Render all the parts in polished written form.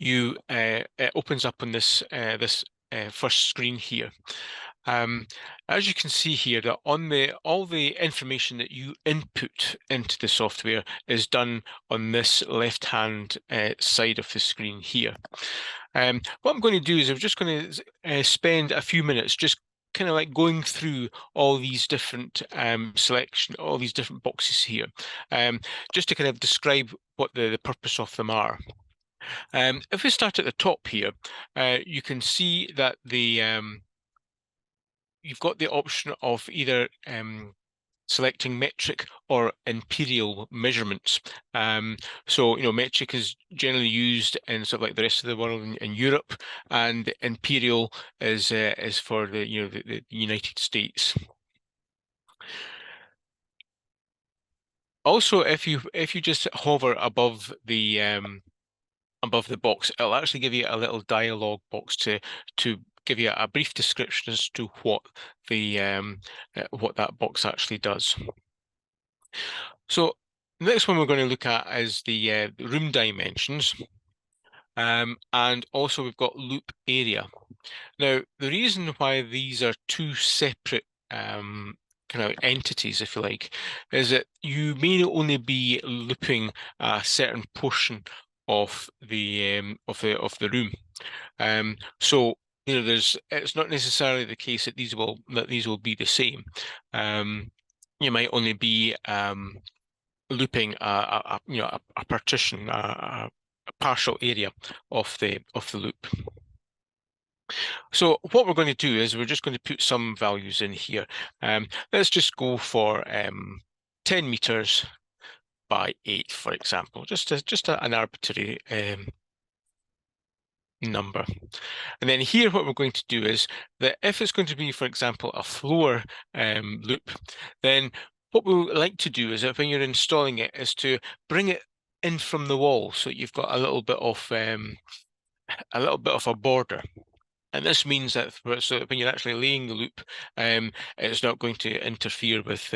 it opens up on this first screen here. As you can see here, that on all the information that you input into the software is done on this left-hand side of the screen here. What I'm going to do is I'm just going to spend a few minutes just kind of like going through all these different all these different boxes here, just to kind of describe what the purpose of them are. If we start at the top here, you can see that you've got the option of either selecting metric or imperial measurements. So, metric is generally used in sort of like the rest of the world in Europe, and imperial is for the United States. Also, if you just hover above the box, it'll actually give you a little dialog box to give you a brief description as to what that box actually does. So the next one we're going to look at is the room dimensions, and also we've got loop area. Now, the reason why these are two separate kind of entities, if you like, is that you may only be looping a certain portion of the room. So it's not necessarily the case that these will be the same. You might only be looping a partition, a partial area of the loop. So what we're going to do is we're just going to put some values in here. Let's just go for 10 meters by 8, for example, just an arbitrary number. And then here what we're going to do is that if it's going to be, for example, a floor loop, then what we like to do is that when you're installing it is to bring it in from the wall, so you've got a little bit of a border. And this means that so when you're actually laying the loop, it's not going to interfere with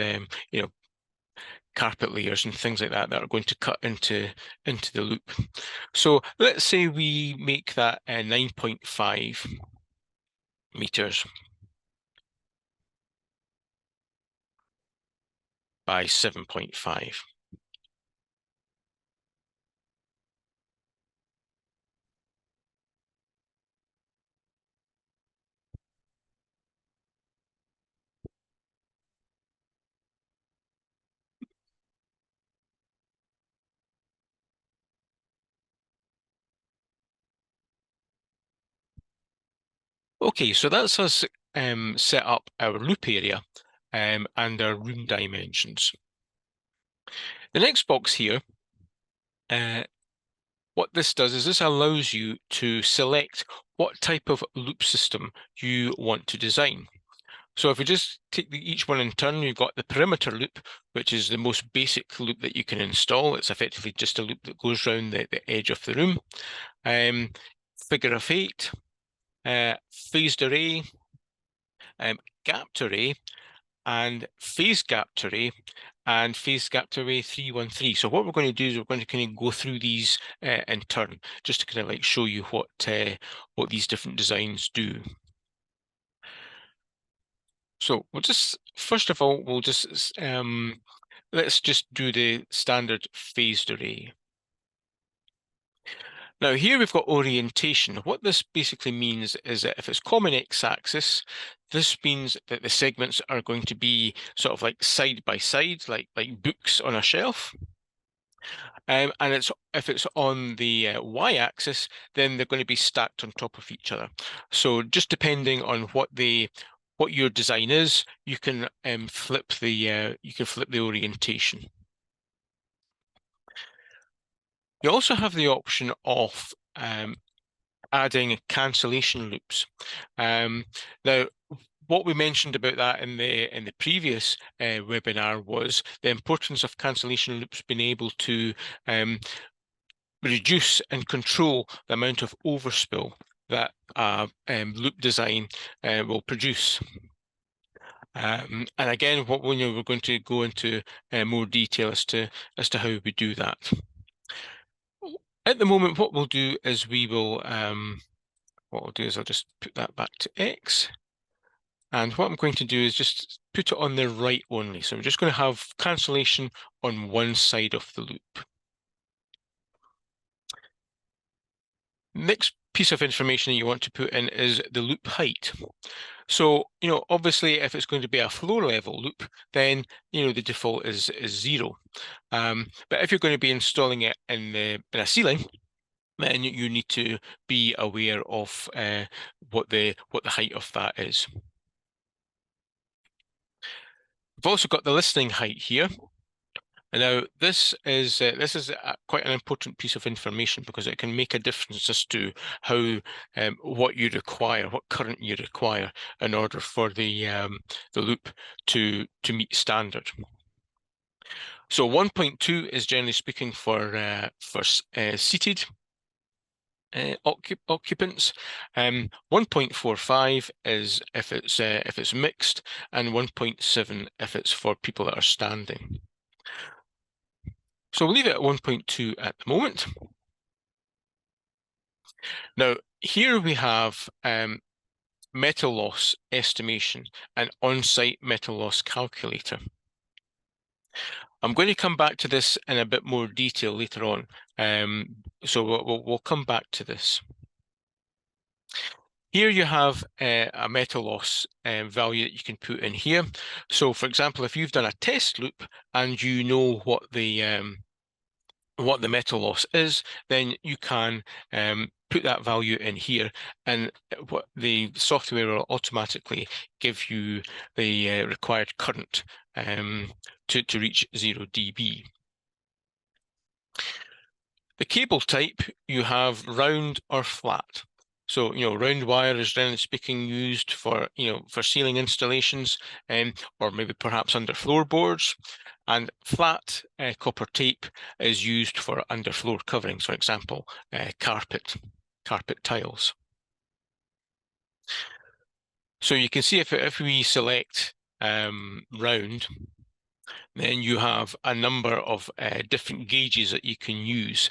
carpet layers and things like that are going to cut into the loop. So let's say we make that 9.5 meters by 7.5. Okay, so that's us set up our loop area and our room dimensions. The next box here, what this does is this allows you to select what type of loop system you want to design. So if we just take each one in turn, you've got the perimeter loop, which is the most basic loop that you can install. It's effectively just a loop that goes around the edge of the room. Figure of 8, phased array, gapped array, and phase gapped array, and phase gapped array 313. So what we're going to do is we're going to kind of go through these in turn, just to kind of like show you what these different designs do. So we'll just, first of all, we'll just let's just do the standard phased array. Now here we've got orientation. What this basically means is that if it's common x-axis, this means that the segments are going to be sort of like side by side, like books on a shelf. And if it's on the y-axis, then they're going to be stacked on top of each other. So just depending on what your design is, you can flip the orientation. You also have the option of adding cancellation loops. Now, what we mentioned about that in the previous webinar was the importance of cancellation loops being able to reduce and control the amount of overspill that loop design will produce. And again, we're going to go into more detail as to how we do that. At the moment, what we'll do is what I'll do is I'll just put that back to X. And what I'm going to do is just put it on the right only. So we're just going to have cancellation on one side of the loop. Next piece of information that you want to put in is the loop height. So, obviously, if it's going to be a floor level loop, then, the default is 0. But if you're going to be installing it in a ceiling, then you need to be aware of what the height of that is. We've also got the listening height here. And now this is quite an important piece of information because it can make a difference as to how what you require, what current you require in order for the loop to meet standard. So 1.2 is generally speaking for seated occupants. 1.45 is if it's mixed, and 1.7 if it's for people that are standing. So we'll leave it at 1.2 at the moment. Now, here we have metal loss estimation and on-site metal loss calculator. I'm going to come back to this in a bit more detail later on, so we'll come back to this. Here you have a metal loss value that you can put in here. So, for example, if you've done a test loop and you know what the metal loss is, then you can put that value in here, and what the software will automatically give you the required current to reach 0 dB. The cable type, you have round or flat. So, round wire is generally speaking used for, for ceiling installations, or maybe perhaps under floorboards. And flat copper tape is used for underfloor coverings, for example, carpet tiles. So you can see if we select round, then you have a number of different gauges that you can use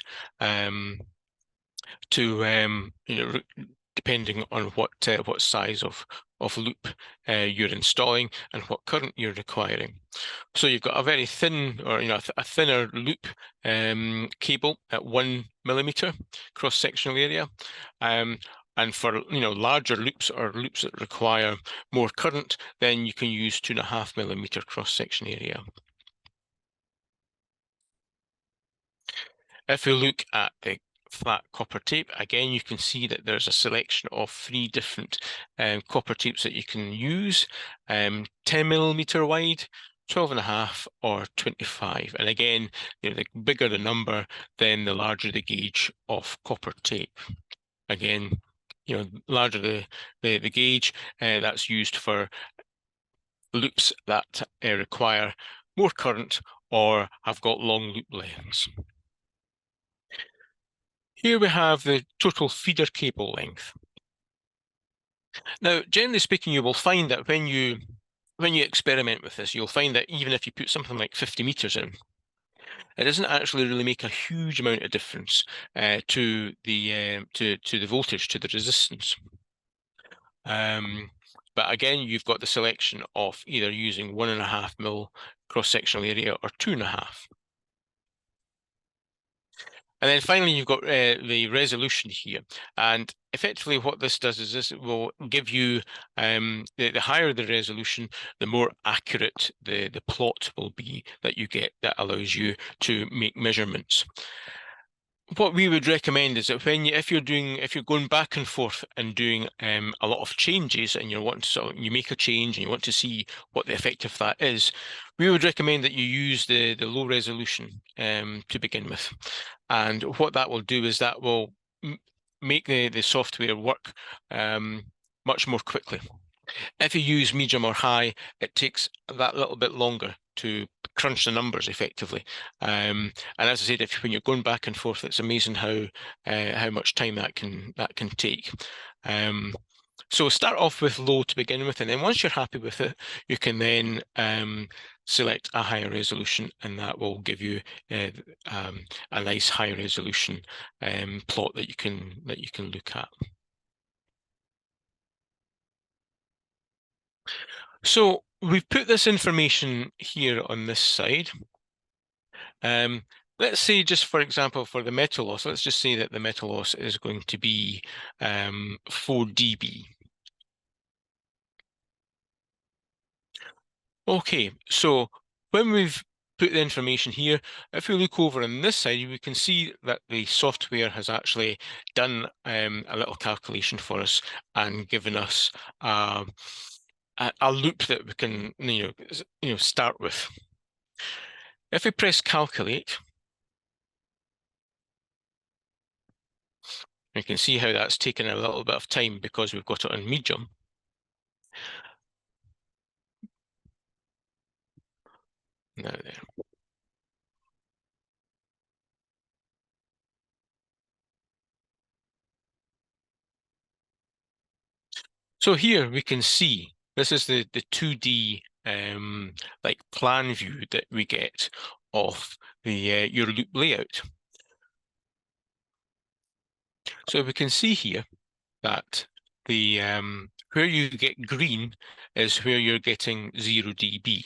to depending on what size of loop you're installing and what current you're requiring. So you've got a very thin, or a thinner loop cable at 1 millimeter cross-sectional area, and for larger loops or loops that require more current, then you can use 2.5 millimeter cross-section area. If we look at the flat copper tape, again, you can see that there's a selection of 3 different copper tapes that you can use, 10 millimeter wide, 12.5 or 25. And again, the bigger the number, then the larger the gauge of copper tape. Again, larger the gauge, that's used for loops that require more current or have got long loop lengths. Here we have the total feeder cable length. Now, generally speaking, you will find that when you experiment with this, you'll find that even if you put something like 50 meters in, it doesn't actually really make a huge amount of difference to the voltage, to the resistance. But again, you've got the selection of either using 1.5 mil cross-sectional area or 2.5. And then finally, you've got the resolution here. And effectively what this does is this will give you, the higher the resolution, the more accurate the plot will be that you get that allows you to make measurements. What we would recommend is that if you're going back and forth and doing a lot of changes, and you make a change and you want to see what the effect of that is, we would recommend that you use the low resolution to begin with. And what that will do is that will make the software work much more quickly. If you use medium or high, it takes that little bit longer to crunch the numbers effectively. And as I said, when you're going back and forth, it's amazing how much time that can take. So start off with low to begin with, and then once you're happy with it, you can then select a higher resolution, and that will give you a nice high resolution plot that you can look at. So we've put this information here on this side. Let's say, just for example, for the metal loss, let's just say that the metal loss is going to be 4 dB. Okay, so when we've put the information here, if we look over on this side, we can see that the software has actually done a little calculation for us and given us a loop that we can start with. If we press calculate, you can see how that's taken a little bit of time because we've got it on medium. Now there. So here we can see this is the 2D like plan view that we get of the your loop layout. So we can see here that the where you get green is where you're getting 0 dB.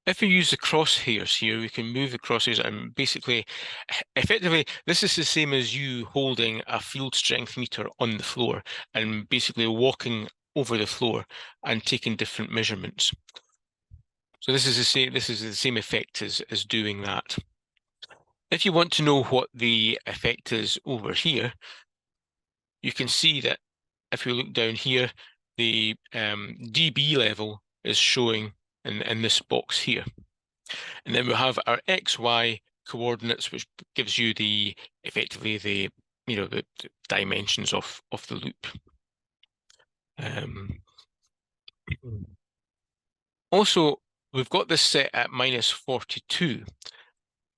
If we use the crosshairs here, we can move the crosshairs and basically, effectively, this is the same as you holding a field strength meter on the floor and basically walking over the floor and taking different measurements. So this is the same effect as doing that. If you want to know what the effect is over here, you can see that if we look down here, the dB level is showing in this box here. And then we'll have our XY coordinates, which gives you effectively the dimensions of the loop. Also, we've got this set at -42.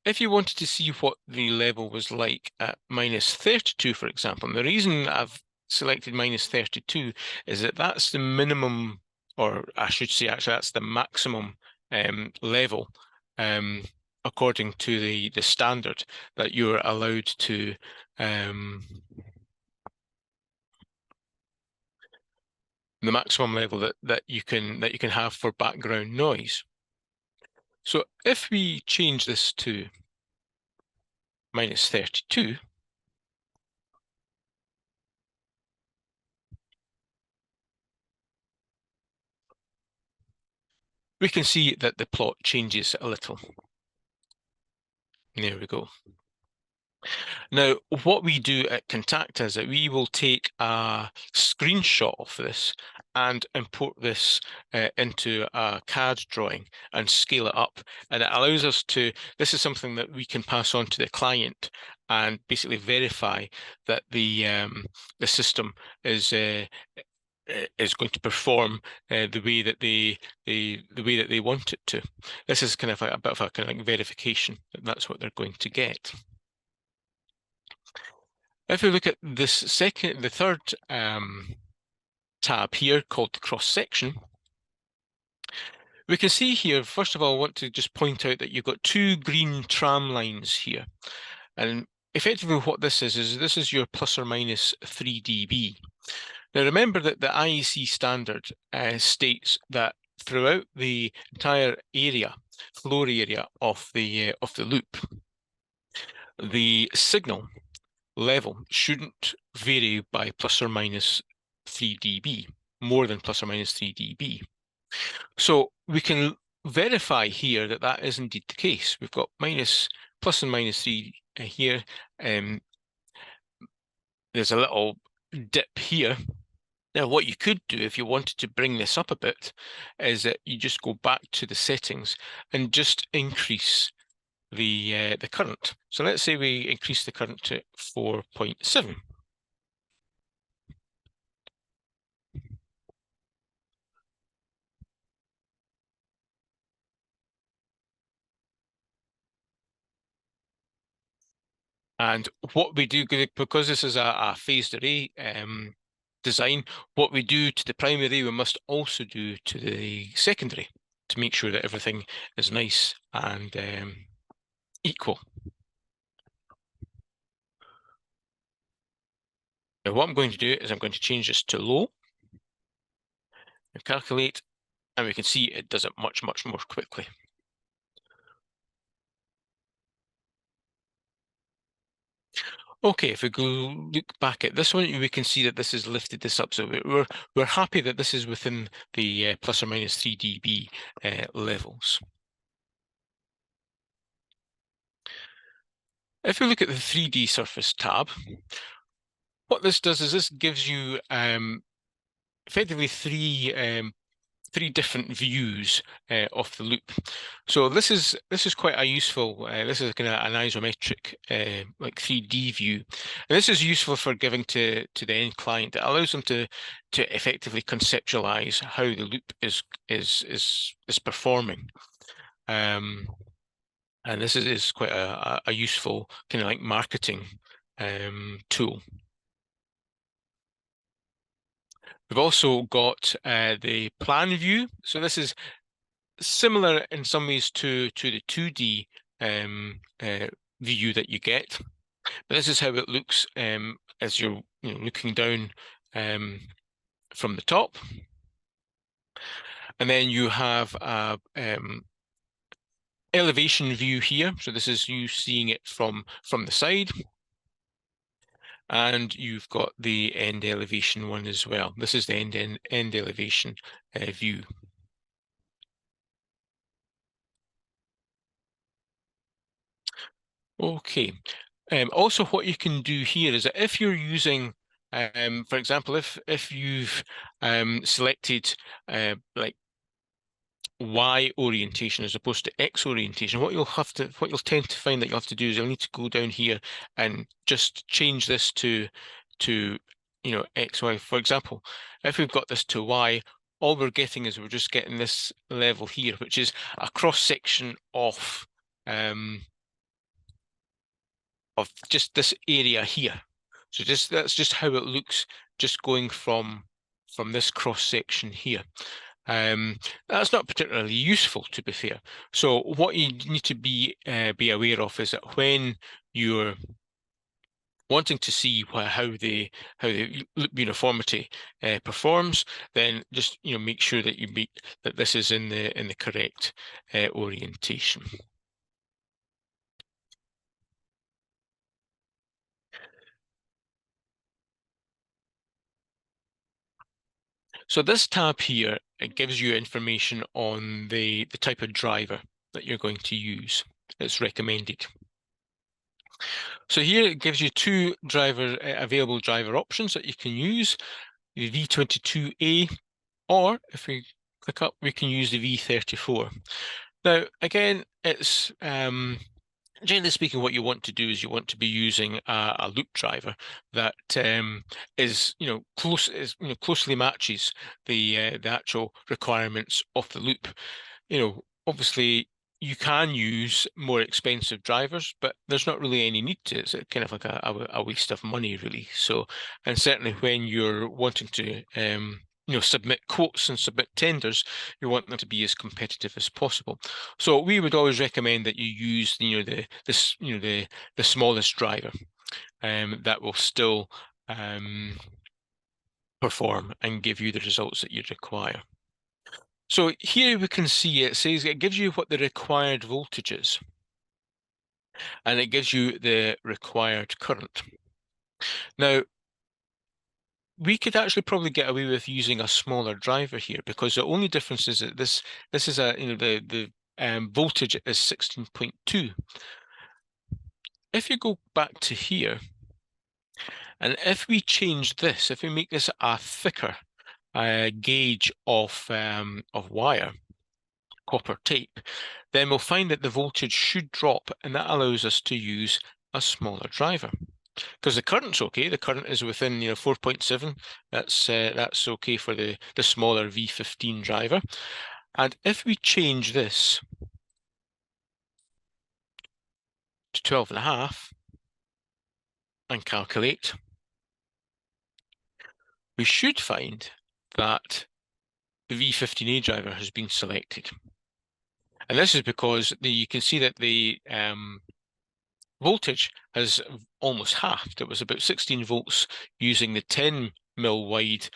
If you wanted to see what the level was like at -32, for example, and the reason I've selected -32 is that that's the minimum, or I should say actually that's the maximum level according to the standard that you're allowed to the maximum level that you can have for background noise. So if we change this to -32, we can see that the plot changes a little. There we go. Now, what we do at Contacta is that we will take a screenshot of this and import this into a CAD drawing and scale it up. And it allows us to, this is something that we can pass on to the client and basically verify that the system is going to perform the way that they want it to. This is kind of a bit of a kind of like verification that that's what they're going to get. If we look at this the third tab here called the cross section, we can see here, first of all, I want to just point out that you've got two green tram lines here. And effectively what this is this is your ±3 dB. Now remember that the IEC standard states that throughout the entire area, floor area of the loop, the signal level shouldn't vary by ±3 dB, more than ±3 dB. So we can verify here that that is indeed the case. We've got plus and minus 3 here. There's a little dip here. Now, what you could do if you wanted to bring this up a bit is that you just go back to the settings and just increase the current. So let's say we increase the current to 4.7. And what we do, because this is a phased array design, what we do to the primary, we must also do to the secondary to make sure that everything is nice and equal. Now what I'm going to do is I'm going to change this to low and calculate, and we can see it does it much, much more quickly. Okay, if we go look back at this one, we can see that this has lifted this up. So we're happy that this is within the plus or minus 3 dB levels. If we look at the 3D surface tab, what this does is this gives you effectively three different views of the loop. So this is quite a useful. This is kind of an isometric like 3D view, and this is useful for giving to the end client. It allows them to effectively conceptualize how the loop is performing. And this is quite a useful kind of like marketing tool. We've also got the plan view. So this is similar in some ways to the 2D view that you get. But this is how it looks as you're looking down from the top. And then you have a elevation view here. So this is you seeing it from the side. And you've got the end elevation one as well. This is the end elevation view. Okay. Also, what you can do here is that if you're using, for example, if you've selected like Y orientation as opposed to X orientation, what you'll tend to find that you'll have to do is you'll need to go down here and just change this to X, Y. For example, if we've got this to Y, all we're getting is we're just getting this level here, which is a cross section of just this area here. So that's just how it looks, just going from this cross section here. That's not particularly useful, to be fair. So what you need to be aware of is that when you're wanting to see how the loop uniformity performs, then just make sure that that this is in the correct orientation. So this tab here, it gives you information on the type of driver that you're going to use. It's recommended. So here it gives you two available driver options that you can use, the V22A, or if we click up, we can use the V34. Now, again, it's generally speaking, what you want to do is you want to be using a loop driver that is closely matches the actual requirements of the loop. Obviously you can use more expensive drivers, but there's not really any need to. It's kind of like a waste of money, really. So, and certainly when you're wanting to submit quotes and submit tenders, you want them to be as competitive as possible. So we would always recommend that you use the smallest driver that will still perform and give you the results that you require. So here we can see it says it gives you what the required voltage is, and it gives you the required current. Now, we could actually probably get away with using a smaller driver here, because the only difference is that this is the voltage is 16.2. If you go back to here, and if we change this, if we make this a thicker gauge of wire, copper tape, then we'll find that the voltage should drop, and that allows us to use a smaller driver. Because the current's okay, the current is within 4.7. That's okay for the smaller V15 driver. And if we change this to 12.5 and calculate, we should find that the V15A driver has been selected. And this is because you can see that the voltage has almost halved. It was about 16 volts using the 10 mil wide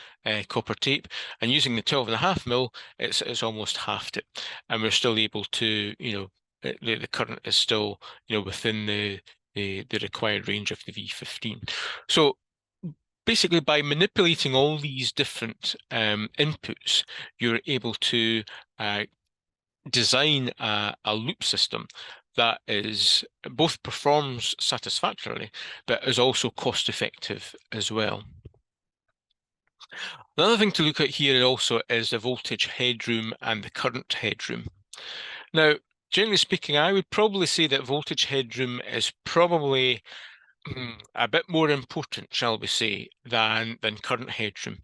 copper tape, and using the 12.5 mil, it's almost halved it, and we're still able to, the current is still, within the required range of the V15. So basically, by manipulating all these different inputs, you're able to design a loop system that is both performs satisfactorily, but is also cost effective as well. Another thing to look at here also is the voltage headroom and the current headroom. Now, generally speaking, I would probably say that voltage headroom is probably a bit more important, shall we say, than current headroom.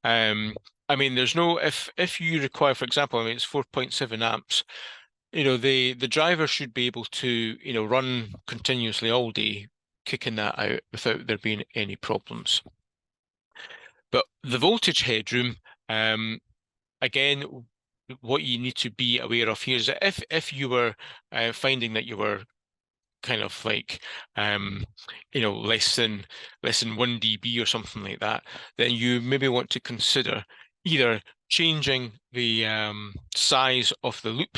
I mean, there's no, if you require, for example, I mean, it's 4.7 amps, the driver should be able to, run continuously all day, kicking that out without there being any problems. But the voltage headroom, again, what you need to be aware of here is that if you were finding that you were kind of like less than 1 dB or something like that, then you maybe want to consider either changing the size of the loop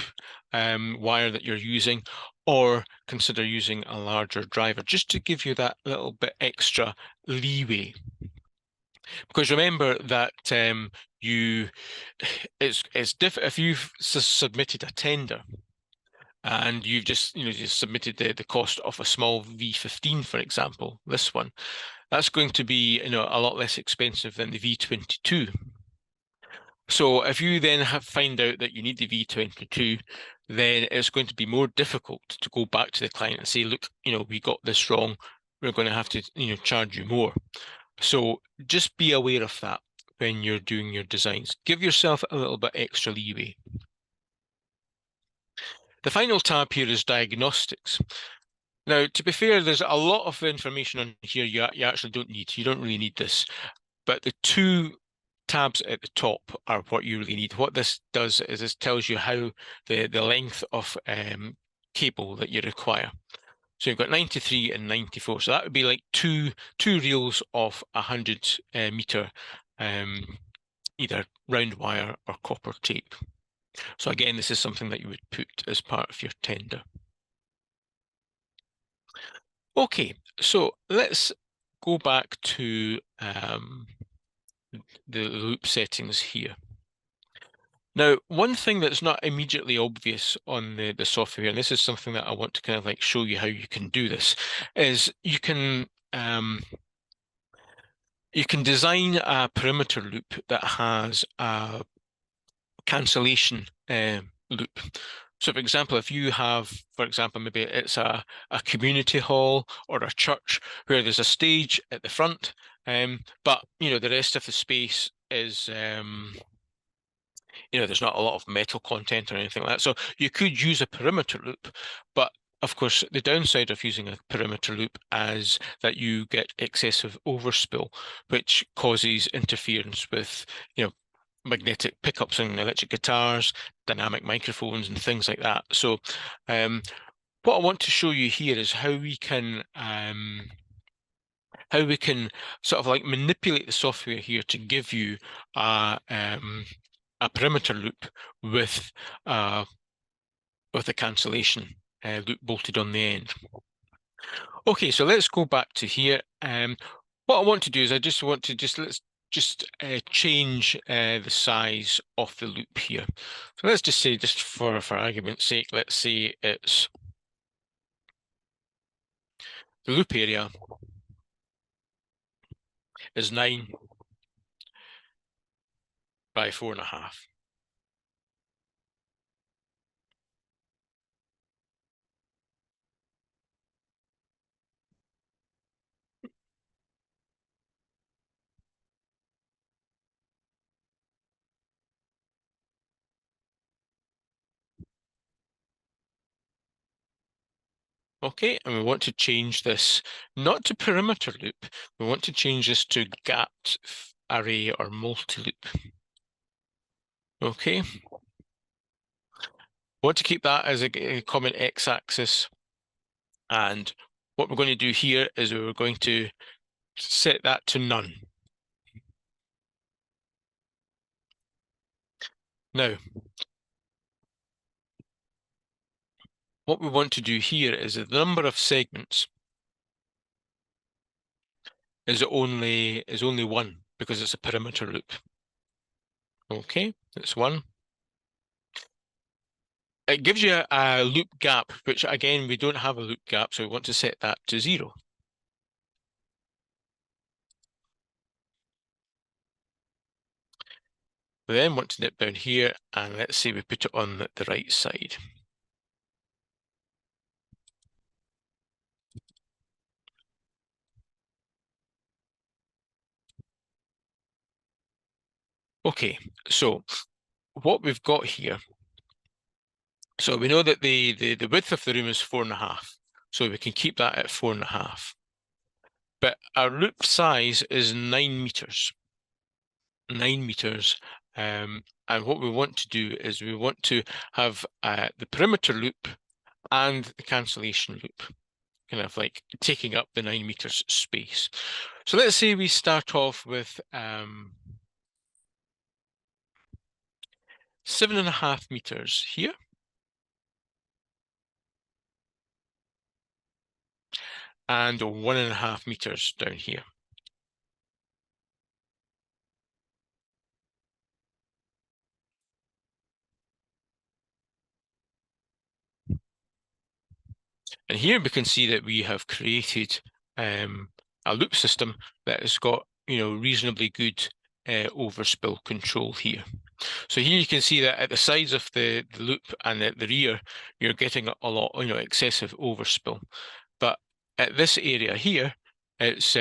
wire that you're using, or consider using a larger driver just to give you that little bit extra leeway. Because remember that it's different if you've submitted a tender and you've just submitted the cost of a small V15, for example, this one, that's going to be a lot less expensive than the V22. So if you then find out that you need the V22, then it's going to be more difficult to go back to the client and say, look, we got this wrong, we're going to have to charge you more. So just be aware of that when you're doing your designs. Give yourself a little bit extra leeway. The final tab here is diagnostics. Now, to be fair, there's a lot of information on here you actually don't need. You don't really need this. But the two tabs at the top are what you really need. What this does is this tells you how the length of cable that you require. So you've got 93 and 94. So that would be like two reels of 100 meter either round wire or copper tape. So again, this is something that you would put as part of your tender. Okay, so let's go back to the loop settings here. Now, one thing that's not immediately obvious on the software, and this is something that I want to kind of like show you how you can do this, is you can design a perimeter loop that has a cancellation loop. So for example, if you have, for example, maybe it's a community hall or a church where there's a stage at the front, but the rest of the space is there's not a lot of metal content or anything like that. So you could use a perimeter loop, but of course, the downside of using a perimeter loop is that you get excessive overspill, which causes interference with, magnetic pickups in electric guitars, dynamic microphones, and things like that. So what I want to show you here is how we can sort of like manipulate the software here to give you a perimeter loop with a cancellation loop bolted on the end. Okay, so let's go back to here. What I want to do is let's change the size of the loop here. So let's just say, just for argument's sake, let's say it's the loop area is 9 by 4.5. Okay, and we want to change this not to perimeter loop, we want to change this to gapped array or multi-loop. Okay. Want to keep that as a common x-axis. And what we're going to do here is we're going to set that to none. Now, what we want to do here is the number of segments is only one because it's a perimeter loop. Okay, that's one. It gives you a loop gap, which again, we don't have a loop gap, so we want to set that to 0. We then want to nip down here, and let's say we put it on the right side. Okay, so what we've got here, so we know that the width of the room is 4.5, so we can keep that at 4.5. But our loop size is 9 meters. 9 meters. And what we want to do is we want to have the perimeter loop and the cancellation loop, kind of like taking up the 9 meters space. So let's say we start off with 7.5 meters here. And 1.5 meters down here. And here we can see that we have created a loop system that has got, reasonably good overspill control here. So here you can see that at the sides of the loop and at the rear, you're getting a lot, excessive overspill. But at this area here, it's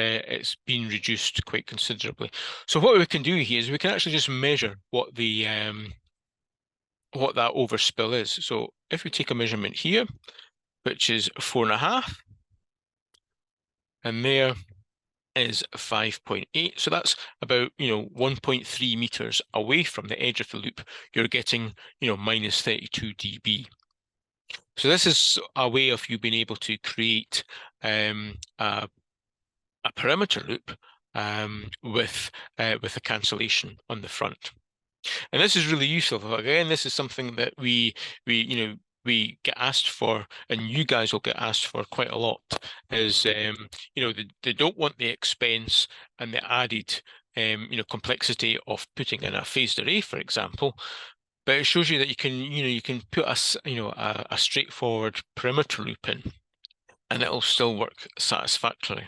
been reduced quite considerably. So what we can do here is we can actually just measure what the what that overspill is. So if we take a measurement here, which is 4.5, and there is 5.8. So that's about, 1.3 meters away from the edge of the loop. You're getting, minus 32 dB. So this is a way of you being able to create a perimeter loop with a cancellation on the front. And this is really useful. Again, this is something that we get asked for, and you guys will get asked for quite a lot, is they don't want the expense and the added complexity of putting in a phased array, for example. But it shows you that you can put a straightforward perimeter loop in, and it'll still work satisfactorily.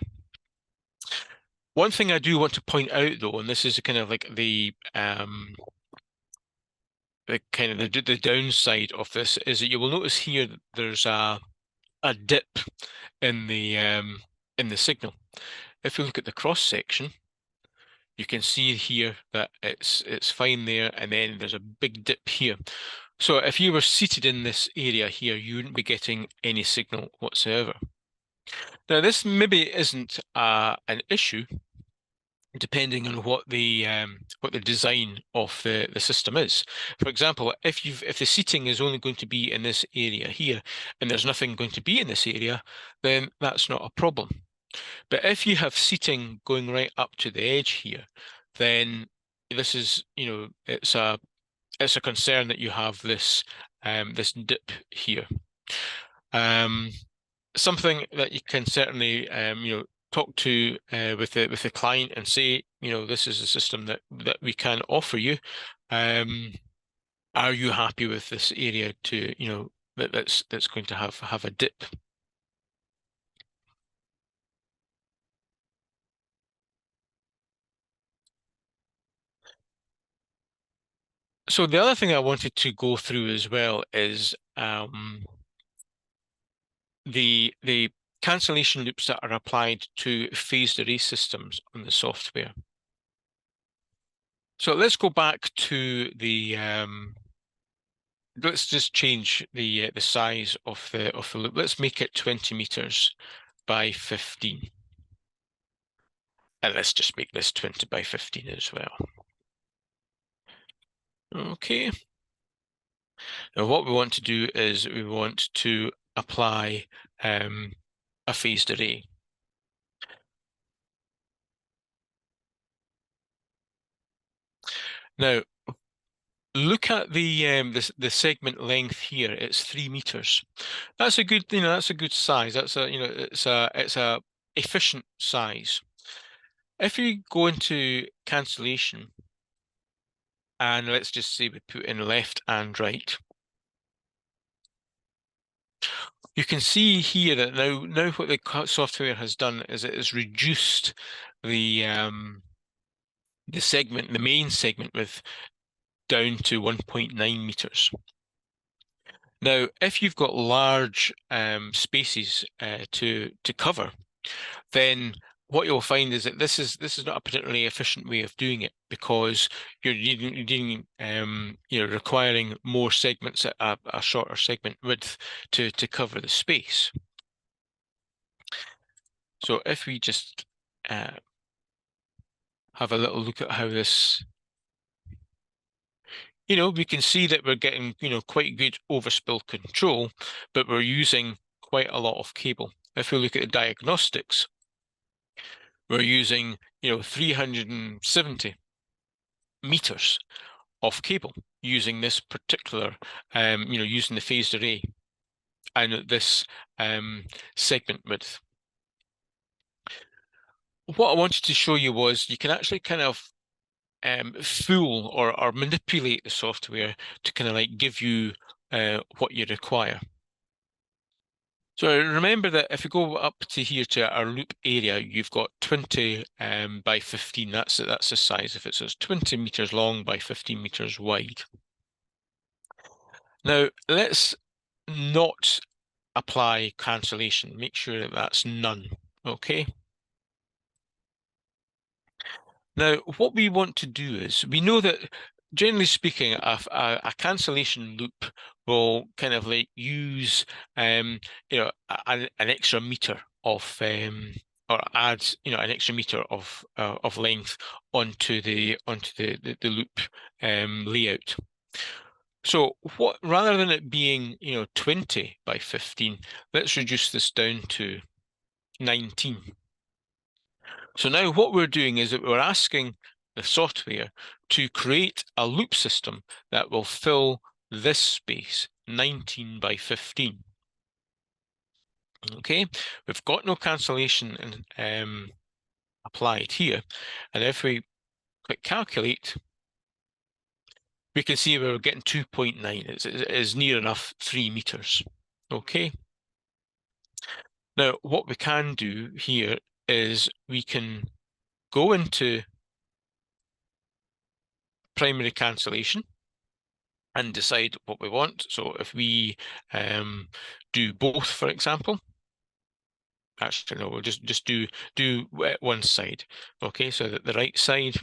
One thing I do want to point out, though, and this is kind of like the downside of this, is that you will notice here that there's a dip in the signal. If you look at the cross section, you can see here that it's fine there, and then there's a big dip here. So if you were seated in this area here, you wouldn't be getting any signal whatsoever. Now, this maybe isn't an issue, depending on what the design of the system is. For example, if the seating is only going to be in this area here, and there's nothing going to be in this area, then that's not a problem. But if you have seating going right up to the edge here, then this is, it's a concern that you have this this dip here. Something that you can certainly talk to with the client and say, this is a system that we can offer you. Are you happy with this area to that's going to have a dip? So the other thing I wanted to go through as well is the cancellation loops that are applied to phased array systems on the software. So let's go back to the let's just change the size of the loop. Let's make it 20 meters by 15. And let's just make this 20 by 15 as well. Okay. Now what we want to do is we want to apply a phased array. Now look at the segment length here. It's 3 meters. That's a good, that's a good size. That's a, it's a efficient size. If you go into cancellation, and let's just say we put in left and right, you can see here that now what the software has done is it has reduced the segment, the main segment width, down to 1.9 meters. Now, if you've got large spaces to cover, then what you'll find is that this is not a particularly efficient way of doing it, because you're requiring more segments at a shorter segment width to cover the space. So if we just have a little look at how this, we can see that we're getting quite good overspill control, but we're using quite a lot of cable. If we look at the diagnostics, we're using 370 meters of cable using this particular, using the phased array and this segment width. What I wanted to show you was you can actually kind of fool or manipulate the software to kind of like give you what you require. So remember that if you go up to here to our loop area, you've got 20 by 15. That's the size of it. So it's 20 meters long by 15 meters wide. Now let's not apply cancellation. Make sure that that's none. Okay. Now, what we want to do is, we know that generally speaking, a cancellation loop will kind of like use, an extra meter of, or add, an extra meter of length onto the loop layout. So what, rather than it being 20 by 15, let's reduce this down to 19. So now what we're doing is that we're asking the software to create a loop system that will fill this space, 19 by 15. Okay, we've got no cancellation applied here. And if we click calculate, we can see we're getting 2.9. It is near enough 3 meters. Okay. Now, what we can do here is we can go into primary cancellation and decide what we want. So if we do both, for example, actually no, we'll just do one side. Okay, so that the right side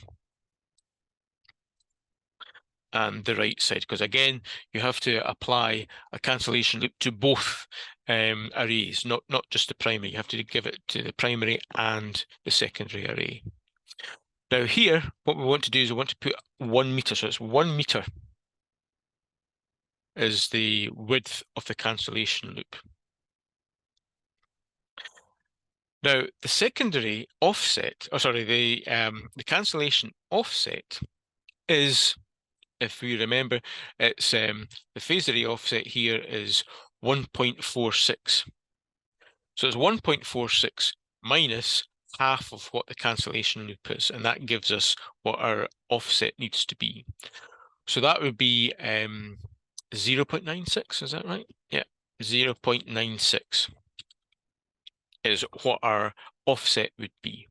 and the right side, because again, you have to apply a cancellation loop to both arrays, not just the primary. You have to give it to the primary and the secondary array. Now here, what we want to do is we want to put 1 meter, so it's 1 meter is the width of the cancellation loop. Now, the secondary offset, the cancellation offset is, if we remember, it's the phased array offset here is 1.46. So it's 1.46 minus half of what the cancellation loop is, and that gives us what our offset needs to be. So that would be 0.96, is that right? Yeah, 0.96 is what our offset would be.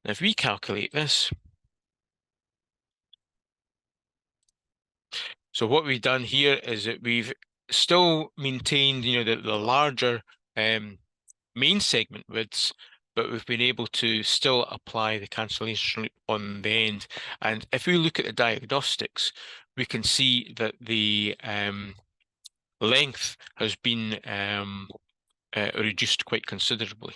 Now, if we calculate this, so what we've done here is that we've still maintained, the larger main segment widths, but we've been able to still apply the cancellation loop on the end. And if we look at the diagnostics, we can see that the length has been reduced quite considerably.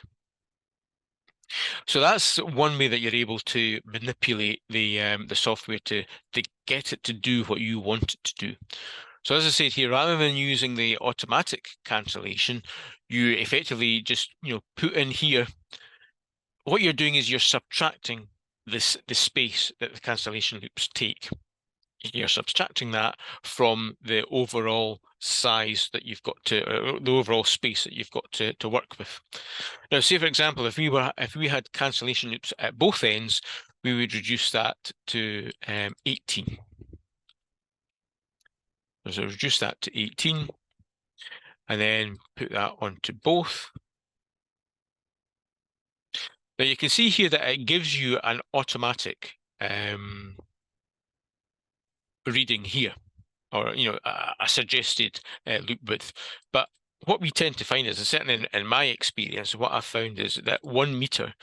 So that's one way that you're able to manipulate the software to get it to do what you want it to do. So as I said here, rather than using the automatic cancellation, you effectively just put in here. What you're doing is you're subtracting the space that the cancellation loops take. You're subtracting that from the overall size that you've got the overall space that you've got to work with. Now, say for example, if we had cancellation loops at both ends, we would reduce that to 18. So reduce that to 18, and then put that onto both. Now you can see here that it gives you an automatic reading here, or a suggested loop width. But what we tend to find is, certainly in my experience, what I've found is that 1 meter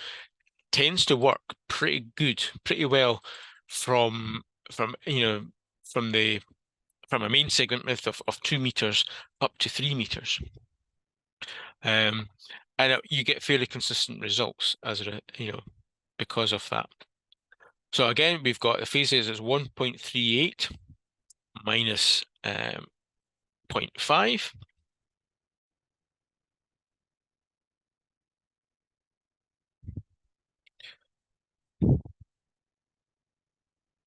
tends to work pretty well from from from the from a main segment width of 2 meters up to 3 meters. And you get fairly consistent results because of that. So again, we've got the phases as 1.38 minus 0.5.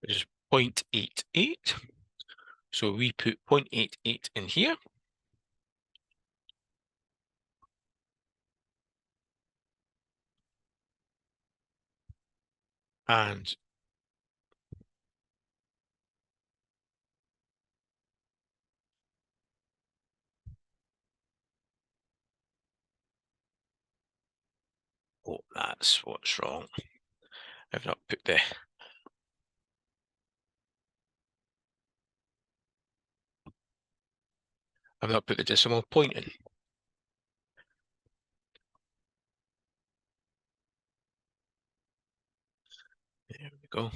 Which is 0.88. So we put 0.88 in here. And oh, that's what's wrong. I've not put the decimal point in. There we go.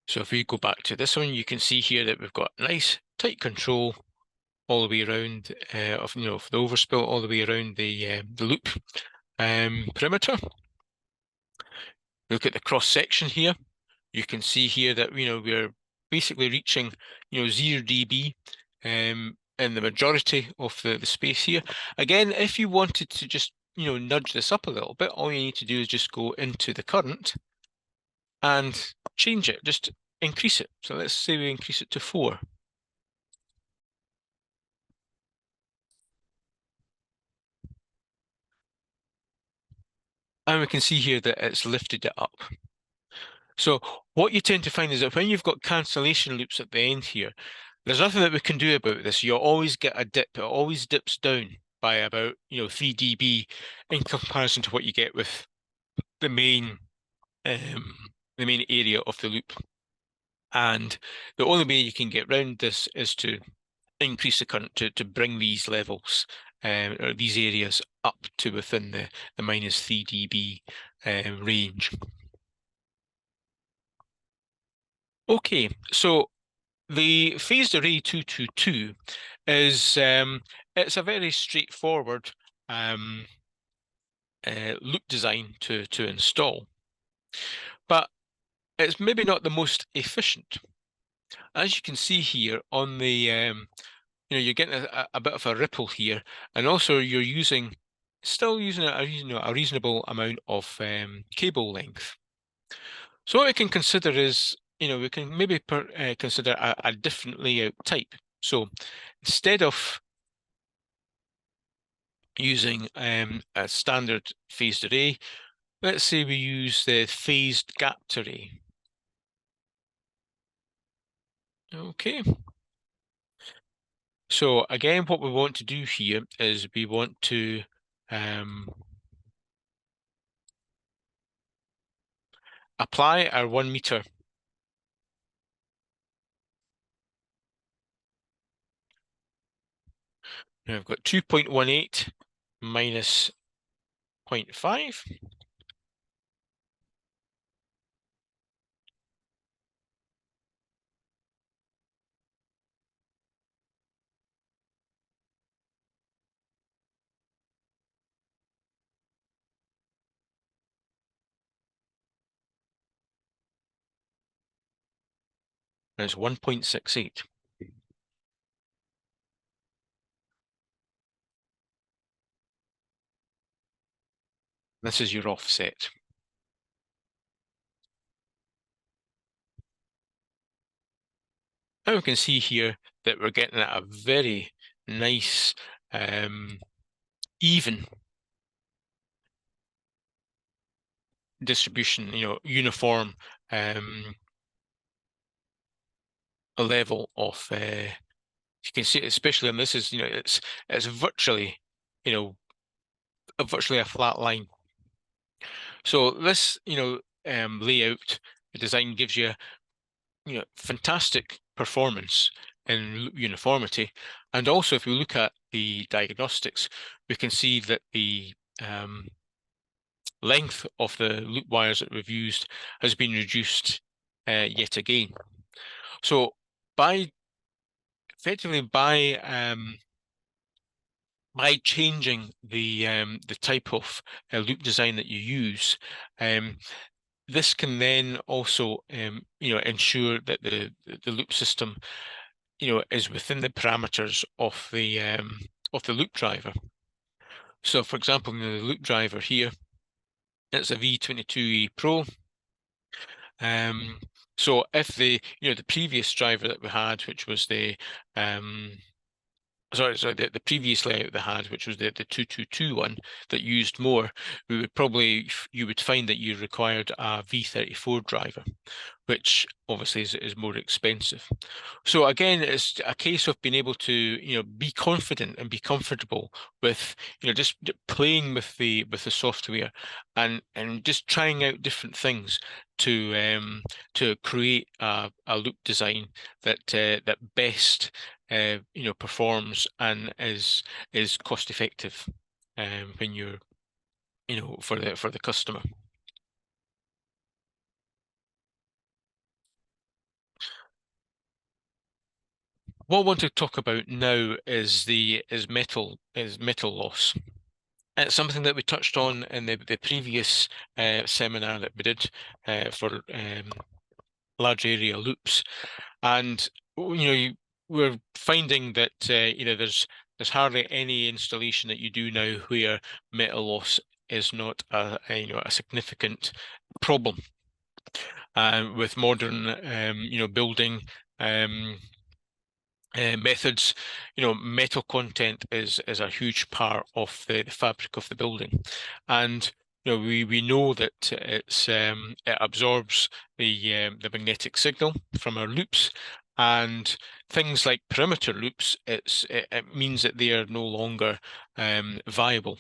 So if we go back to this one, you can see here that we've got nice tight control all the way around of the overspill all the way around the loop perimeter. Look at the cross section here. You can see here that we're basically reaching 0 dB in the majority of the space here. Again, if you wanted to just nudge this up a little bit, all you need to do is just go into the current and change it, just increase it. So let's say we increase it to 4. And we can see here that it's lifted it up. So what you tend to find is that when you've got cancellation loops at the end here, there's nothing that we can do about this. You'll always get a dip. It always dips down by about 3 dB in comparison to what you get with the main area of the loop. And the only way you can get around this is to increase the current to bring these levels or these areas up to within the minus 3 dB range. Okay, so the phased array 222 is it's a very straightforward loop design to install, but it's maybe not the most efficient. As you can see here on the you're getting a bit of a ripple here, and also you're still using a reasonable amount of cable length. So what we can consider is, we can maybe consider a different layout type. So instead of using a standard phased array, let's say we use the phased gapped array. Okay. So again, what we want to do here is we want to apply our 1 meter. Now I've got 2.18 minus 0.5. and it's 1.68. This is your offset. Now we can see here that we're getting at a very nice, even distribution, uniform level of. You can see, especially on this, is it's virtually, virtually a flat line. So this, layout design gives you, fantastic performance in loop uniformity. And also, if we look at the diagnostics, we can see that the length of the loop wires that we've used has been reduced yet again. So effectively by changing the type of loop design that you use, this can then also ensure that the loop system is within the parameters of the loop driver. So, for example, in the loop driver here, it's a V22E Pro. So if the previous driver that we had, which was the the previous layout they had, which was the 222 one that used more, you would find that you required a V34 driver, which obviously is more expensive. So again, it's a case of being able to be confident and be comfortable with just playing with the software and just trying out different things to create a loop design that best performs and is cost effective when you're for the customer. What I want to talk about now is metal loss. It's something that we touched on in the previous seminar that we did for large area loops, and we're finding that there's hardly any installation that you do now where metal loss is not a significant problem. With modern building methods, metal content is a huge part of the fabric of the building, and we know that it absorbs the magnetic signal from our loops, and things like perimeter loops, it means that they are no longer viable.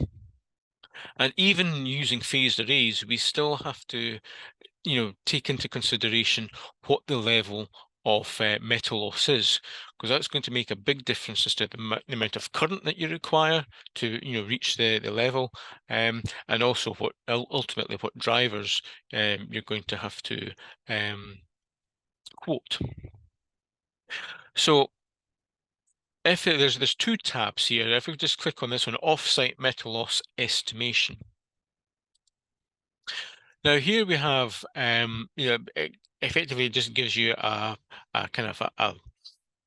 And even using phased arrays, we still have to take into consideration what the level of metal loss is, because that's going to make a big difference as to the amount of current that you require to reach the level, and also what ultimately what drivers you're going to have to quote. So if there's two tabs here, if we just click on this one, offsite metal loss estimation. Now here we have, it effectively just gives you a kind of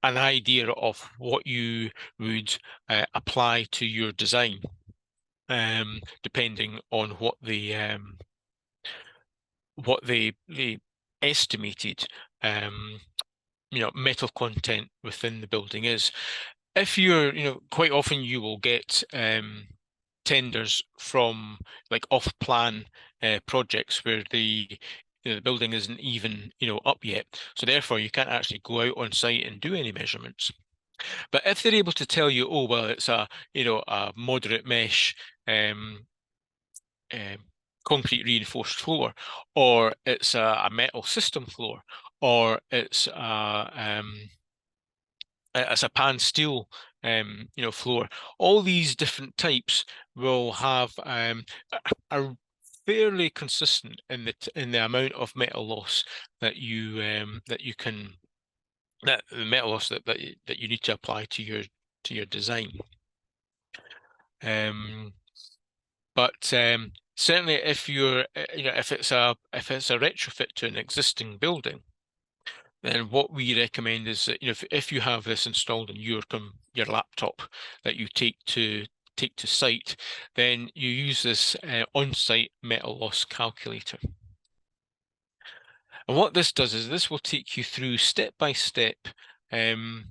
an idea of what you would apply to your design, depending on what the estimated metal content within the building is. If you're, quite often you will get tenders from like off-plan projects where the building isn't even up yet, so therefore you can't actually go out on site and do any measurements. But if they're able to tell you, oh well, it's a a moderate mesh um, concrete reinforced floor, or it's a metal system floor, or it's a pan steel floor. All these different types will have are fairly consistent in the amount of metal loss that you can that the metal loss that you need to apply to your design. But certainly, if you're if it's a retrofit to an existing building, then what we recommend is that, if you have this installed on your laptop that you take to site, then you use this on-site metal loss calculator. And what this does is this will take you through step by step the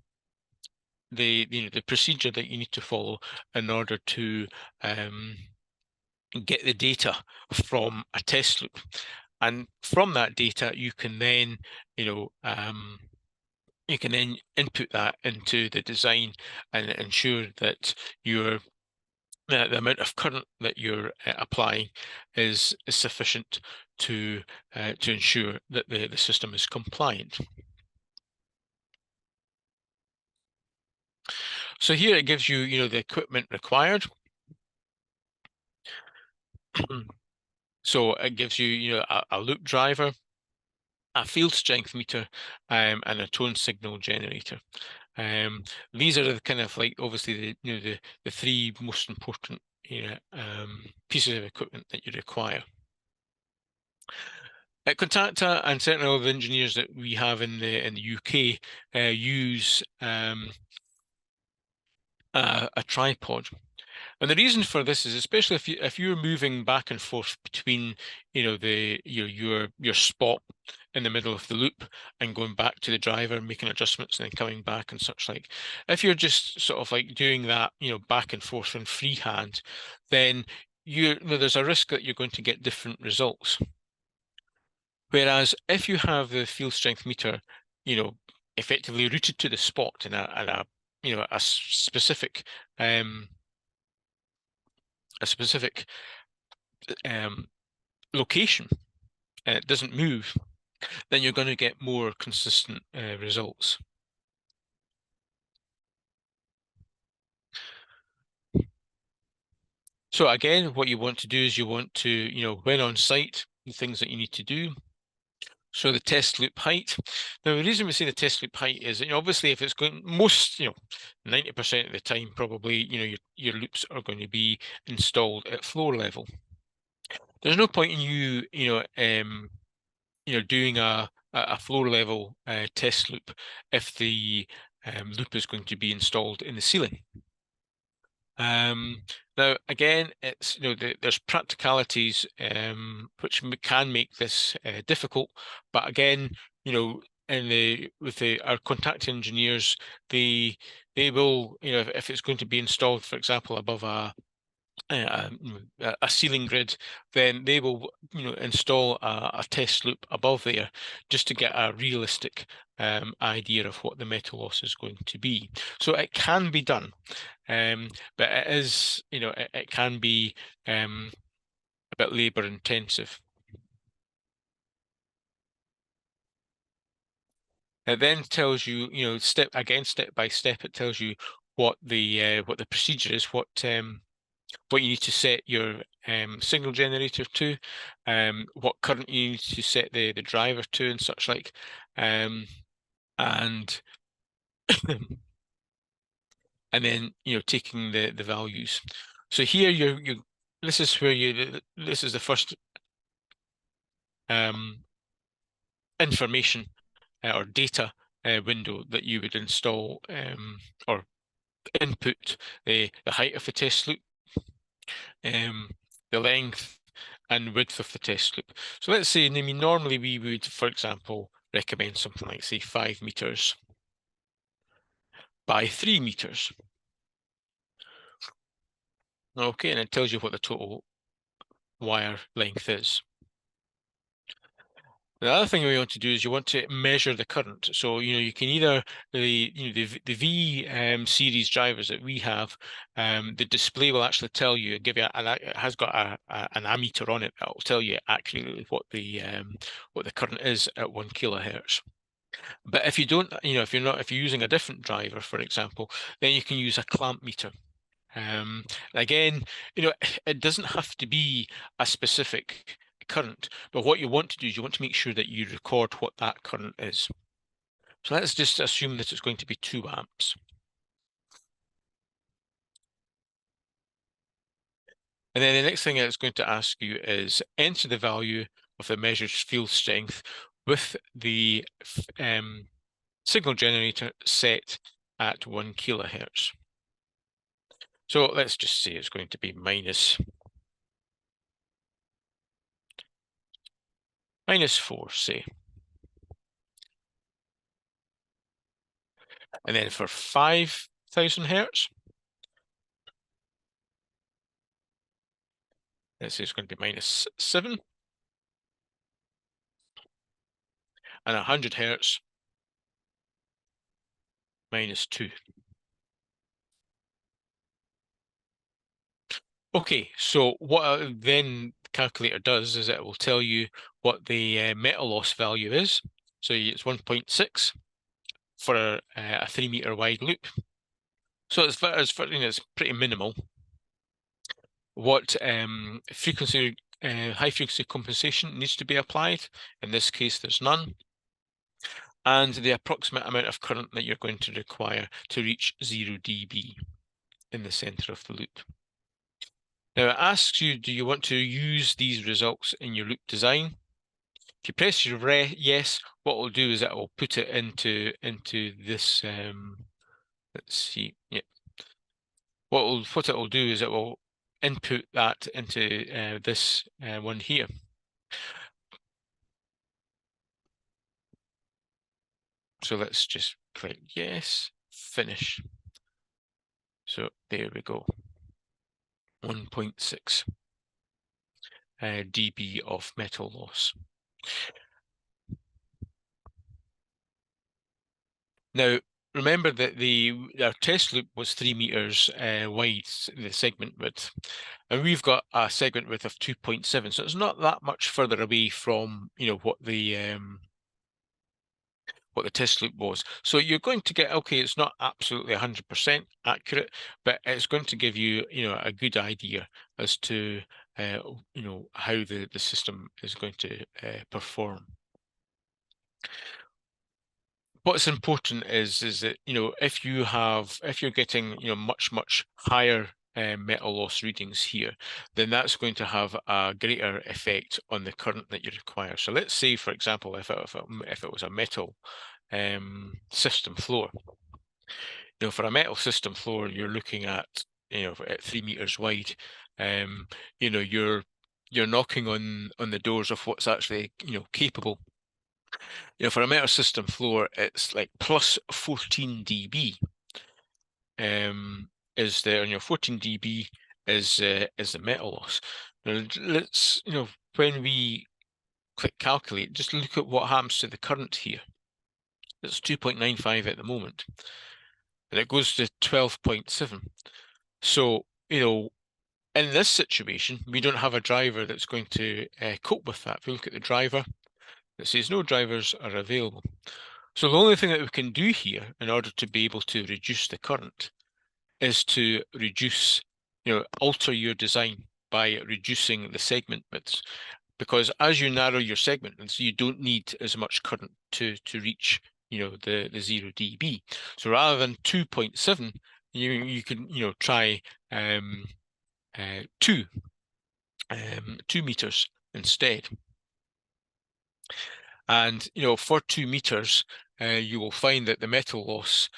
procedure that you need to follow in order to get the data from a test loop. And from that data, you can then, input that into the design and ensure that the amount of current that you're applying is sufficient to ensure that the system is compliant. So here it gives you, the equipment required. So it gives you, a loop driver, a field strength meter, and a tone signal generator. These are the kind of like obviously the three most important pieces of equipment that you require. At Contacta, and certainly all the engineers that we have in the UK use a tripod. And the reason for this is, especially if you're moving back and forth between, your spot in the middle of the loop and going back to the driver, making adjustments and then coming back and such like. If you're just sort of like doing that, back and forth in freehand, then there's a risk that you're going to get different results. Whereas if you have the field strength meter, effectively routed to the spot in a specific location, and it doesn't move, then you're going to get more consistent results. So again, what you want to do is you want to, when on site, the things that you need to do. So the test loop height. Now, the reason we say the test loop height is, obviously if it's going 90% of the time, probably, your loops are going to be installed at floor level. There's no point in doing a floor level test loop if the loop is going to be installed in the ceiling. Now, again, it's there's practicalities which can make this difficult, but again, with our contact engineers, they will, if it's going to be installed, for example, above a ceiling grid, then they will install a test loop above there just to get a realistic idea of what the metal loss is going to be. So it can be done, but it is it can be a bit labor intensive. It then tells you, step by step, it tells you what the procedure is, what you need to set your signal generator to, what current you need to set the driver to, and such like, and and then taking the values. So here this is where this is the first information or data window that you would install or input the height of the test loop, the length and width of the test loop. So let's say, normally we would, for example, recommend something like, say, 5 meters by 3 meters. Okay, and it tells you what the total wire length is. The other thing we want to do is you want to measure the current. So you can either the V series drivers that we have, the display will actually tell you, give you, and it has got an ammeter on it that will tell you accurately what the current is at 1 kilohertz. But if you don't, if you're using a different driver, for example, then you can use a clamp meter. Again, it doesn't have to be a specific current, but what you want to do is you want to make sure that you record what that current is. So let's just assume that it's going to be 2 amps. And then the next thing it's going to ask you is enter the value of the measured field strength with the signal generator set at 1 kilohertz. So let's just say it's going to be minus 4, say. And then for 5,000 hertz, let's say it's going to be minus 7. And 100 hertz, minus 2. Okay, so what then the calculator does is it will tell you what the metal loss value is. So it's 1.6 for a 3-meter wide loop. So it's pretty minimal. What frequency, high frequency compensation needs to be applied? In this case, there's none. And the approximate amount of current that you're going to require to reach 0 dB in the center of the loop. Now it asks you, do you want to use these results in your loop design? If you press your yes, what it'll do is it will put it into this. Let's see. Yeah. What it will do is it will input that into this one here. So let's just click yes, finish. So there we go. 1.6 dB of metal loss. Now, remember that our test loop was 3 meters wide, the segment width, and we've got a segment width of 2.7, so it's not that much further away from what the test loop was. So you're going to get, okay, it's not absolutely 100% accurate, but it's going to give you a good idea as to how the system is going to perform. What's important is that if you're getting much higher metal loss readings here, then that's going to have a greater effect on the current that you require. So let's say, for example, if it was a metal system floor, for a metal system floor, you're looking at at 3 meters wide. You're knocking on the doors of what's actually capable. For a metal system floor, it's like plus 14 dB. Is there, 14 dB is the metal loss. Now let's, when we click calculate, just look at what happens to the current here. It's 2.95 at the moment, and it goes to 12.7. So, in this situation, we don't have a driver that's going to cope with that. If we look at the driver, it says no drivers are available. So the only thing that we can do here in order to be able to reduce the current is to reduce, alter your design by reducing the segment widths. Because as you narrow your segment widths, you don't need as much current to reach, the 0 dB. So rather than 2.7, you can, try 2 meters instead. And for 2 meters, you will find that the metal loss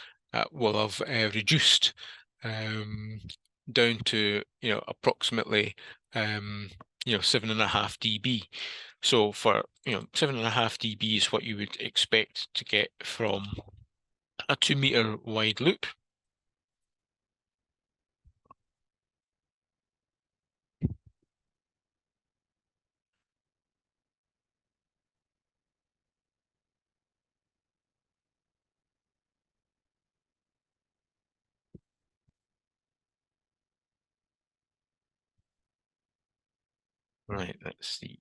will have reduced down to approximately 7.5 dB. So for 7.5 dB is what you would expect to get from a 2 meter wide loop. Right, let's see.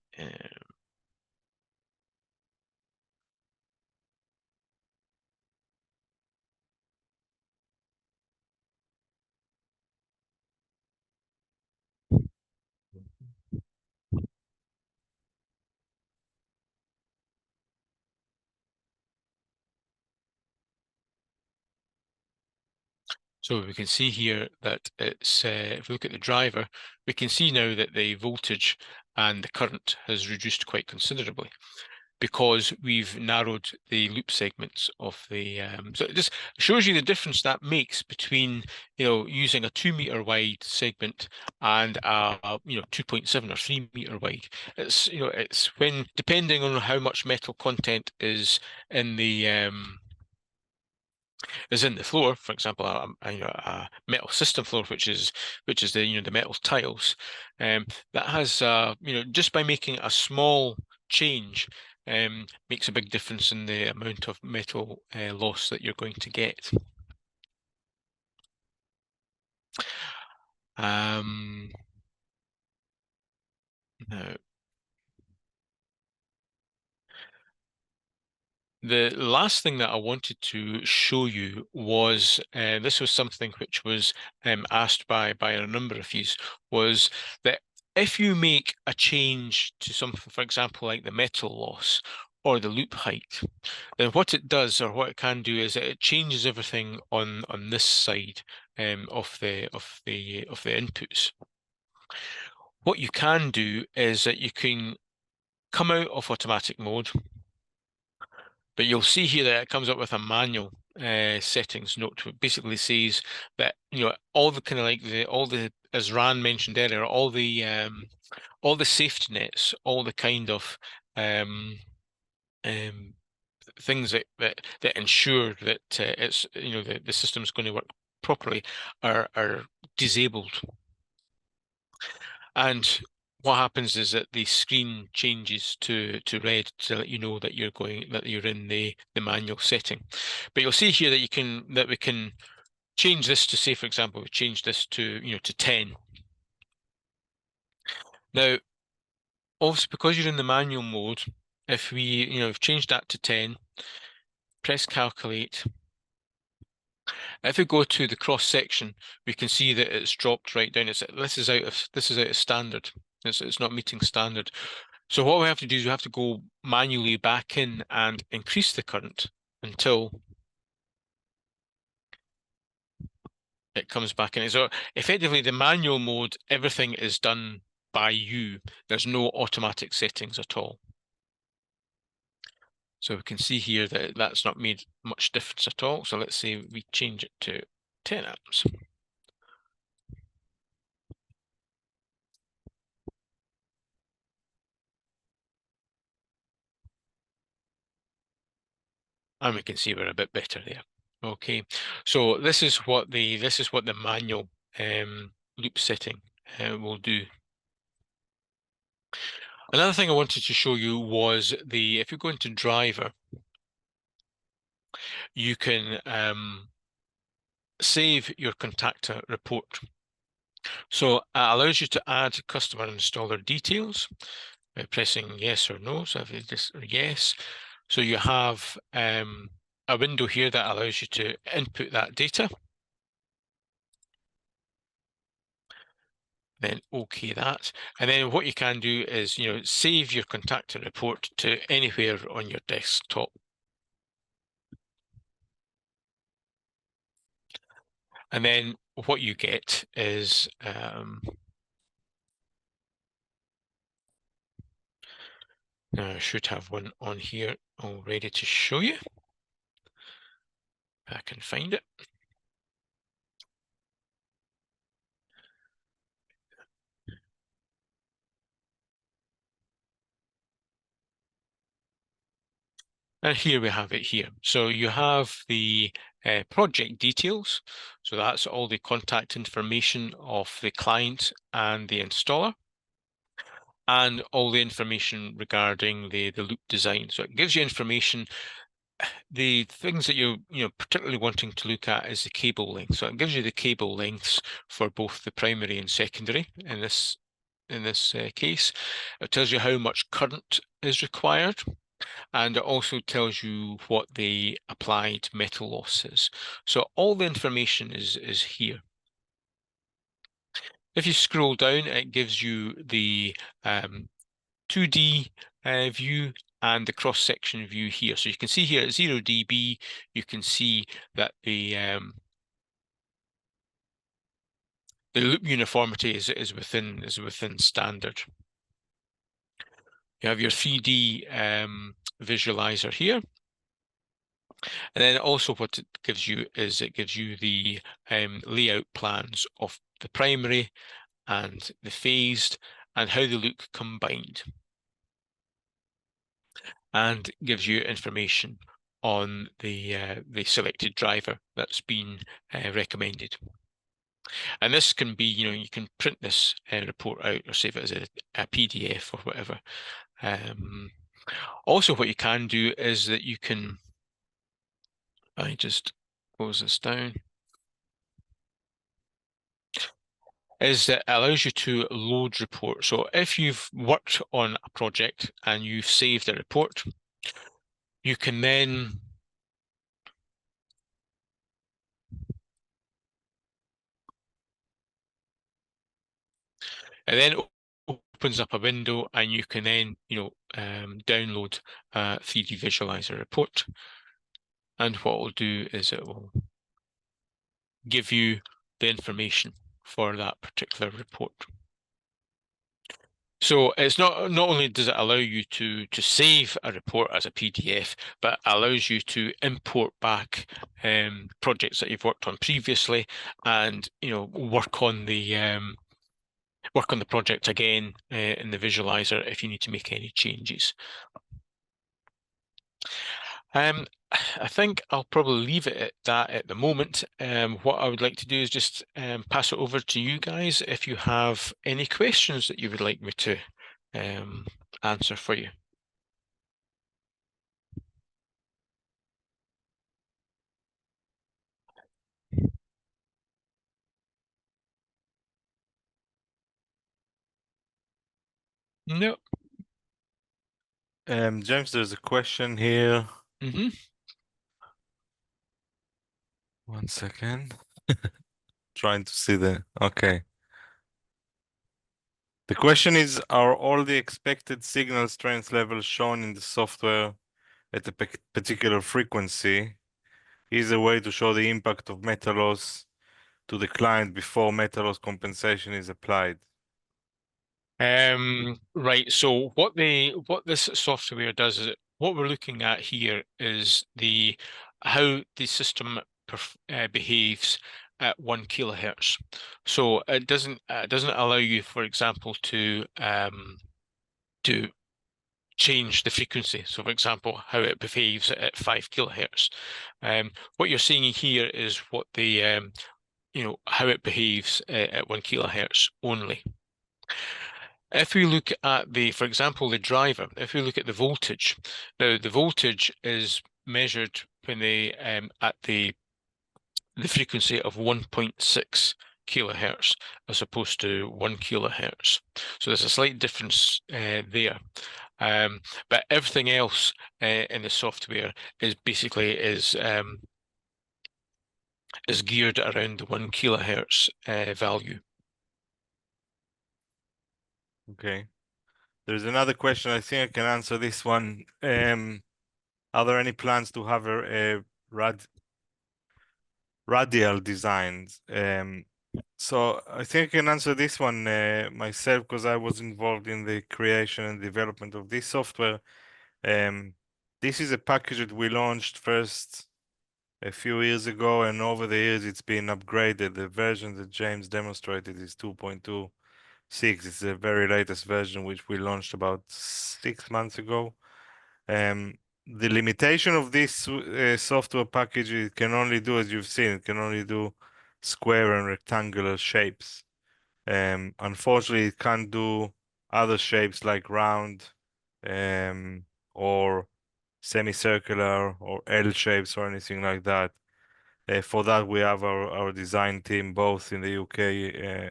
So we can see here that it's, if we look at the driver, we can see now that the voltage and the current has reduced quite considerably. because we've narrowed the loop segments of the. So it just shows you the difference that makes between using a 2 meter wide segment and a 2.7 or 3 meter wide. It's when depending on how much metal content in the is in the floor. For example, a metal system floor, which is the metal tiles, that has just by making a small change makes a big difference in the amount of metal loss that you're going to get. Now, the last thing that I wanted to show you was this was something which was asked by a number of you, was that if you make a change to something, for example, like the metal loss or the loop height, then what it does or what it can do is that it changes everything on this side of the inputs. What you can do is that you can come out of automatic mode. But you'll see here that it comes up with a manual settings note, which basically says that all the kind of like as Ran mentioned earlier, all the safety nets, all the kind of things that ensure that it's the system's going to work properly are disabled. And what happens is that the screen changes to red to let you know that you're in the manual setting. But you'll see here that we can change this to, say, for example, we change this to to 10. Now, obviously, because you're in the manual mode, if we've changed that to 10, press calculate. If we go to the cross section, we can see that it's dropped right down. This is out of standard. It's not meeting standard. So what we have to do is we have to go manually back in and increase the current until it comes back in. So effectively, the manual mode, everything is done by you. There's no automatic settings at all. So we can see here that that's not made much difference at all. So let's say we change it to 10 amps. And we can see we're a bit better there. Okay, so this is what the manual loop setting will do. Another thing I wanted to show you was if you go into driver, you can save your Contacta report. So it allows you to add customer installer details by pressing yes or no. So if you just yes, so you have a window here that allows you to input that data. Then OK that. And then what you can do is save your Contacta report to anywhere on your desktop. And then what you get is I should have one on here all ready to show you. If I can find it. And here we have it here. So you have the project details. So that's all the contact information of the client and the installer, and all the information regarding the loop design. So it gives you information. The things that you're particularly wanting to look at is the cable length. So it gives you the cable lengths for both the primary and secondary in this case. It tells you how much current is required. And it also tells you what the applied metal loss is. So all the information is here. If you scroll down, it gives you the 2D view and the cross-section view here. So you can see here at 0 dB, you can see that the loop uniformity is within standard. You have your 3D visualizer here. And then also what it gives you is it gives you the layout plans of the primary and the phased and how they look combined, and gives you information on the selected driver that's been recommended. And this can be, you can print this report out or save it as a PDF or whatever. Also, what you can do is that you can, I just close this down, is that it allows you to load reports. So if you've worked on a project and you've saved a report, you can then it then opens up a window and you can then, download a 3D visualizer report. And what it'll do is it will give you the information for that particular report. So it's not only does it allow you to save a report as a PDF, but allows you to import back projects that you've worked on previously, and work on the project again in the visualizer if you need to make any changes. I think I'll probably leave it at that at the moment. What I would like to do is just pass it over to you guys if you have any questions that you would like me to answer for you. No. James, there's a question here. Mm-hmm. One second. Trying to see okay. The question is, are all the expected signal strength levels shown in the software at a particular frequency? Is a way to show the impact of metal loss to the client before metal loss compensation is applied. Right. So what this software does is what we're looking at here is how the system behaves at 1 kilohertz. So it doesn't allow you, for example, to change the frequency. So, for example, how it behaves at 5 kilohertz. What you're seeing here is what how it behaves at 1 kilohertz only. If we look at for example, the driver, if we look at the voltage, now the voltage is measured when at the frequency of 1.6 kilohertz as opposed to 1 kilohertz. So there's a slight difference there. But everything else in the software is basically is geared around the 1 kilohertz value. Okay. There's another question. I think I can answer this one. Are there any plans to have a radial designs? So I think I can answer this one myself because I was involved in the creation and development of this software. This is a package that we launched first a few years ago, and over the years it's been upgraded. The version that James demonstrated is 2.26. It's the very latest version, which we launched about 6 months ago. The limitation of this software package, it can only do, as you've seen, it can only do square and rectangular shapes. Unfortunately, it can't do other shapes like round or semicircular or L shapes or anything like that. For that, we have our design team, both in the UK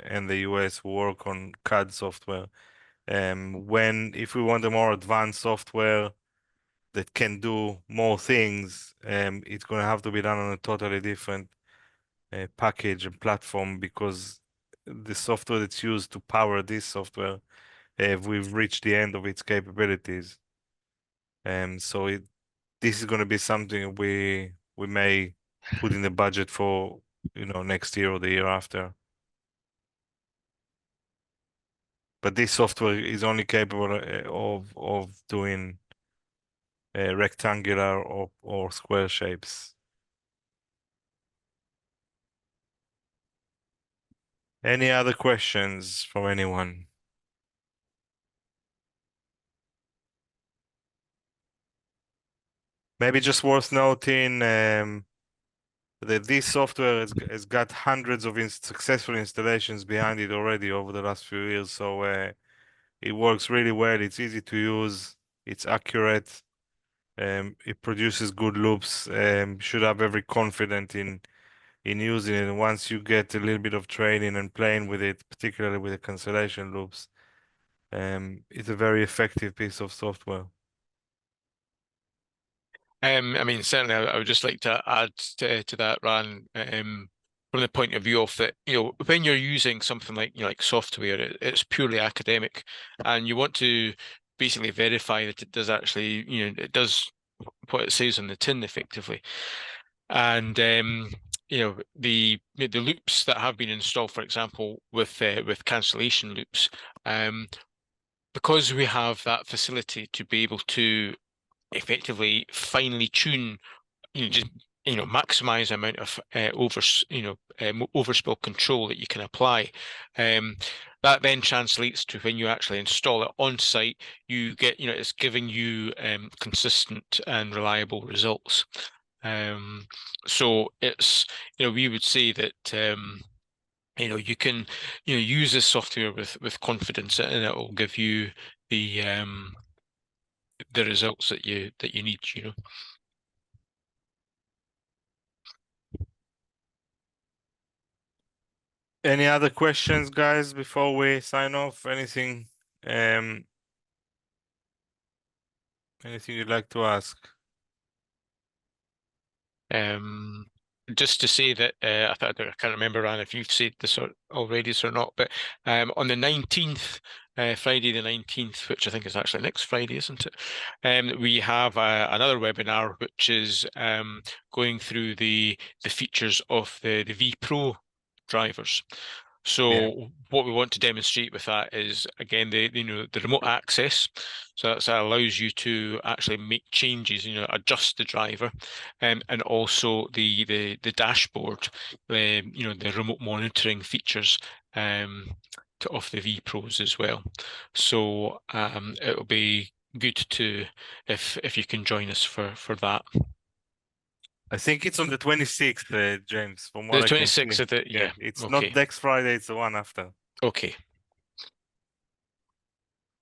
and the US, who work on CAD software. If we want a more advanced software that can do more things, it's going to have to be done on a totally different package and platform, because the software that's used to power this software, we've reached the end of its capabilities. So this is going to be something we may put in the budget for, next year or the year after. But this software is only capable of doing rectangular or square shapes. Any other questions from anyone? Maybe just worth noting that this software has got hundreds of successful installations behind it already over the last few years. So it works really well. It's easy to use. It's accurate. It produces good loops. Should have every confidence in using it. And once you get a little bit of training and playing with it, particularly with the cancellation loops, it's a very effective piece of software. I mean, certainly, I would just like to add to that, Ran, from the point of view of that, when you're using something like, like software, it's purely academic, and you want to basically verify that it does actually, it does what it says on the tin, effectively. And the loops that have been installed, for example, with cancellation loops, because we have that facility to be able to effectively finely tune, just maximize the amount of overspill control that you can apply. Um, that then translates to when you actually install it on site, you get, it's giving you consistent and reliable results. So it's, we would say that you can, use this software with confidence, and it will give you the results that you need. Any other questions, guys, before we sign off? Anything you'd like to ask? Um, just to say that I can't remember, Anne, if you've said this already or not, but on the 19th, Friday the 19th, which I think is actually next Friday, isn't it? We have another webinar which is going through the features of the V Pro drivers. Yeah. So what we want to demonstrate with that is, again, the remote access. So that allows you to actually make changes, adjust the driver, and also the dashboard, the remote monitoring features of the V Pros as well. So it'll be good to if you can join us for that. I think it's on the 26th, James, from what The I can see. 26th of the, Yeah, yeah, it's not okay, next Friday, it's the one after. okay.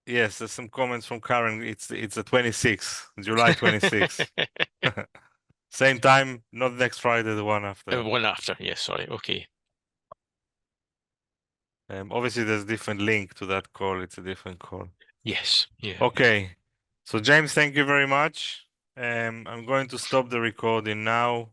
Yes, there's some comments from Karen. It's the 26th, July 26th. Same time, not next Friday, the one after. One after, yes, sorry, okay. Obviously, there's a different link to that call. It's a different call. Yes, yeah. Okay. So, James, thank you very much. I'm going to stop the recording now.